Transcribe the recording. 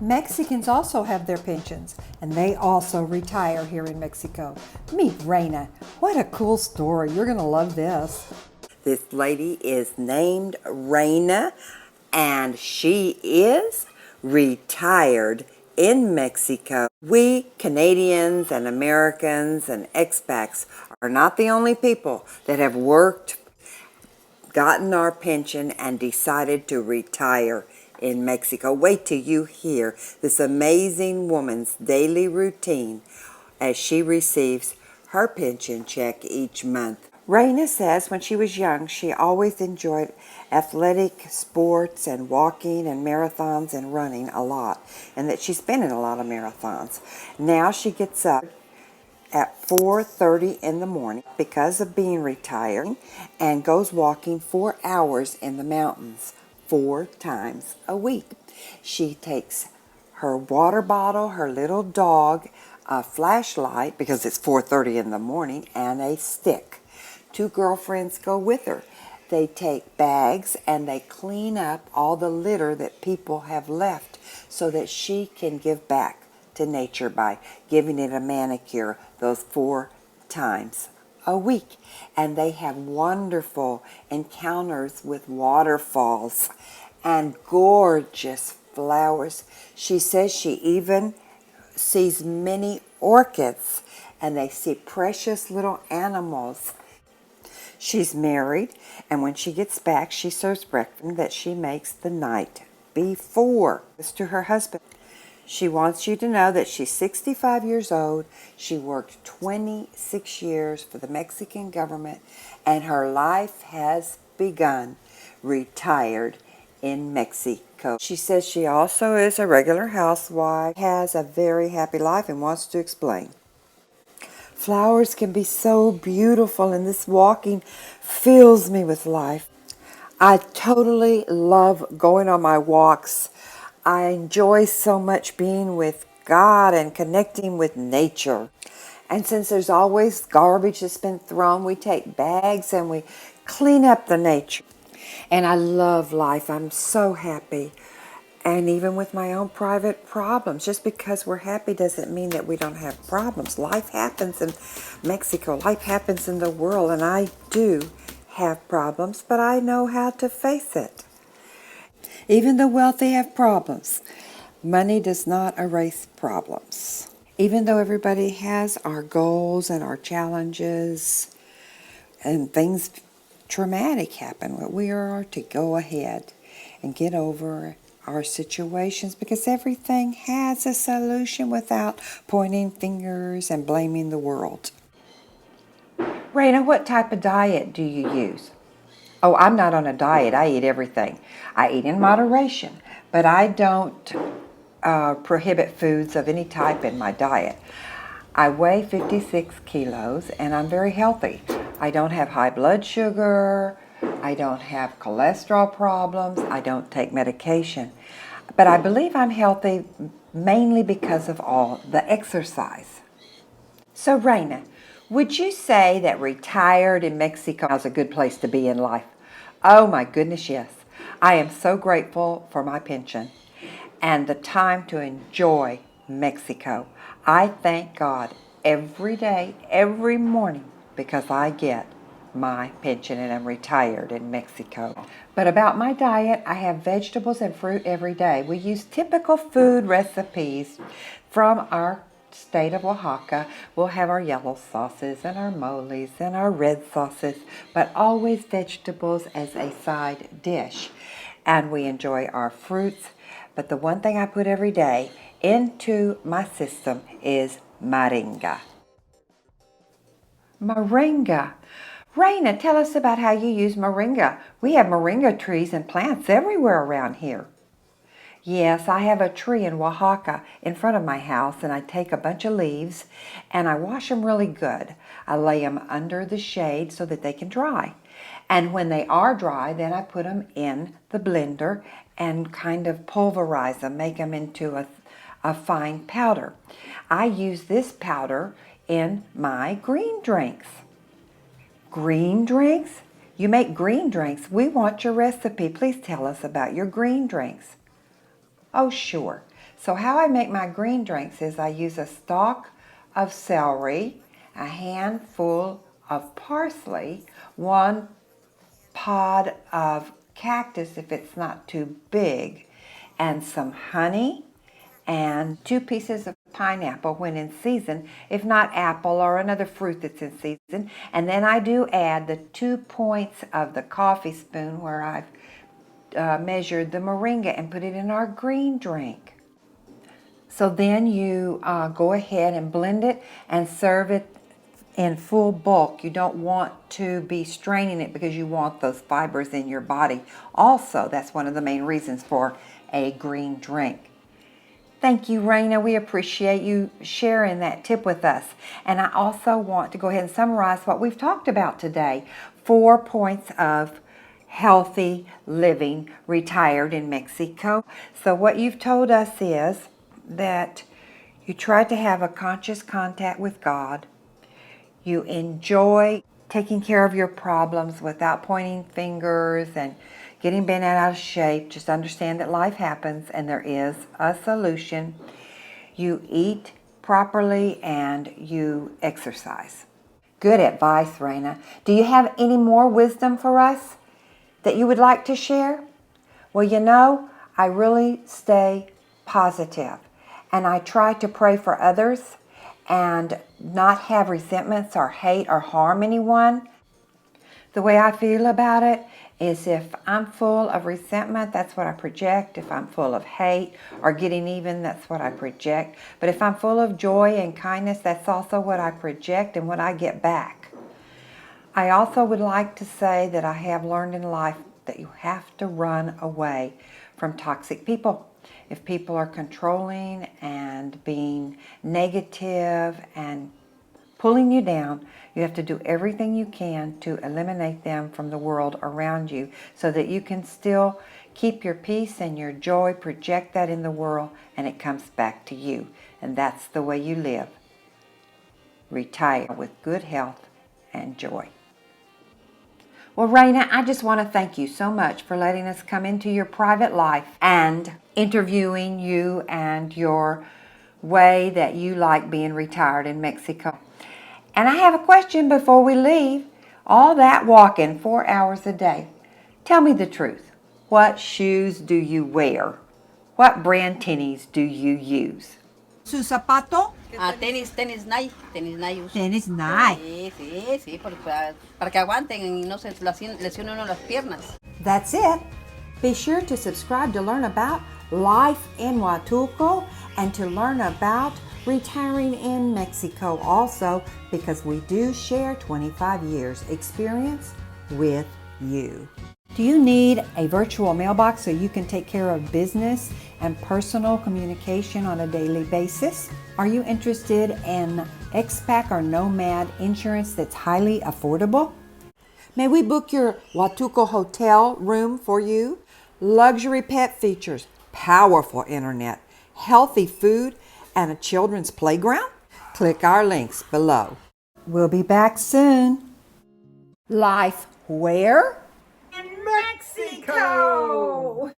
Mexicans also have their pensions, and they also retire here in Mexico. Meet Reina. What a cool story. You're going to love this. This lady is named Reyna, and she is retired in Mexico. We Canadians and Americans and expats are not the only people that have worked, gotten our pension, and decided to retire in Mexico. Wait till you hear this amazing woman's daily routine as she receives her pension check each month. Reyna says when she was young, she always enjoyed athletic sports and walking and marathons and running a lot, and that she's been in a lot of marathons. Now she gets up at 4:30 in the morning because of being retired and goes walking 4 hours in the mountains 4 times a week. She takes her water bottle, her little dog, a flashlight because it's 4:30 in the morning, and a stick. 2 girlfriends go with her. They take bags and they clean up all the litter that people have left so that she can give back to nature by giving it a manicure those 4 times a week. And they have wonderful encounters with waterfalls and gorgeous flowers. She says she even sees many orchids, and they see precious little animals. She's married, and when she gets back, she serves breakfast that she makes the night before to her husband. She wants you to know that she's 65 years old. She worked 26 years for the Mexican government, and her life has begun retired in Mexico. She says she also is a regular housewife, has a very happy life, and wants to explain. Flowers can be so beautiful, and this walking fills me with life. I totally love going on my walks. I enjoy so much being with God and connecting with nature. And since there's always garbage that's been thrown, we take bags and we clean up the nature. And I love life. I'm so happy. And even with my own private problems, just because we're happy doesn't mean that we don't have problems. Life happens in Mexico. Life happens in the world. And I do have problems, but I know how to face it. Even the wealthy have problems. Money does not erase problems. Even though everybody has our goals and our challenges and things traumatic happen, we are to go ahead and get over our situations because everything has a solution without pointing fingers and blaming the world. Reina, what type of diet do you use? Oh, I'm not on a diet. I eat everything. I eat in moderation, but I don't prohibit foods of any type in my diet. I weigh 56 kilos and I'm very healthy. I don't have high blood sugar. I don't have cholesterol problems. I don't take medication. But I believe I'm healthy mainly because of all the exercise. So, Reina, would you say that retired in Mexico is a good place to be in life? Oh my goodness, yes. I am so grateful for my pension and the time to enjoy Mexico. I thank God every day, every morning, because I get my pension and I'm retired in Mexico. But about my diet, I have vegetables and fruit every day. We use typical food recipes from our state of Oaxaca. We'll have our yellow sauces and our moles and our red sauces, but always vegetables as a side dish. And we enjoy our fruits. But the one thing I put every day into my system is moringa. Moringa. Reina, tell us about how you use moringa. We have moringa trees and plants everywhere around here. Yes, I have a tree in Oaxaca in front of my house, and I take a bunch of leaves and I wash them really good. I lay them under the shade so that they can dry. And when they are dry, then I put them in the blender and kind of pulverize them, make them into a fine powder. I use this powder in my green drinks. Green drinks? You make green drinks. We want your recipe. Please tell us about your green drinks. Oh, sure. So how I make my green drinks is I use a stalk of celery, a handful of parsley, 1 pod of cactus if it's not too big, and some honey, and 2 pieces of pineapple when in season, if not apple or another fruit that's in season. And then I do add the 2 points of the coffee spoon where I've measured the moringa and put it in our green drink. So then you go ahead and blend it and serve it in full bulk. You don't want to be straining it because you want those fibers in your body. Also, that's one of the main reasons for a green drink. Thank you, Reina. We appreciate you sharing that tip with us. And I also want to go ahead and summarize what we've talked about today. 4 points of healthy living retired in Mexico. So what you've told us is that you try to have a conscious contact with God. You enjoy taking care of your problems without pointing fingers and getting bent out of shape. Just understand that life happens and there is a solution. You eat properly and you exercise. Good advice, Reina. Do you have any more wisdom for us that you would like to share? Well, you know, I really stay positive and I try to pray for others and not have resentments or hate or harm anyone. The way I feel about it is if I'm full of resentment, that's what I project. If I'm full of hate or getting even, that's what I project. But if I'm full of joy and kindness, that's also what I project and what I get back. I also would like to say that I have learned in life that you have to run away from toxic people. If people are controlling and being negative and pulling you down, you have to do everything you can to eliminate them from the world around you so that you can still keep your peace and your joy, project that in the world, and it comes back to you. And that's the way you live. Retire with good health and joy. Well, Reina, I just want to thank you so much for letting us come into your private life and interviewing you and your way that you like being retired in Mexico. And I have a question before we leave. All that walking 4 hours a day. Tell me the truth. What shoes do you wear? What brand tennies do you use? Su zapato, Tenis Nike, uso. tenis Nike. Sí, para que aguanten y no se lesione uno las piernas. That's it. Be sure to subscribe to learn about life in Huatulco and to learn about retiring in Mexico also, because we do share 25 years experience with you. Do you need a virtual mailbox so you can take care of business and personal communication on a daily basis? Are you interested in expat or nomad insurance that's highly affordable? May we book your Huatulco hotel room for you? Luxury pet features, powerful internet, healthy food, and a children's playground? Click our links below. We'll be back soon. Life where? Mexico!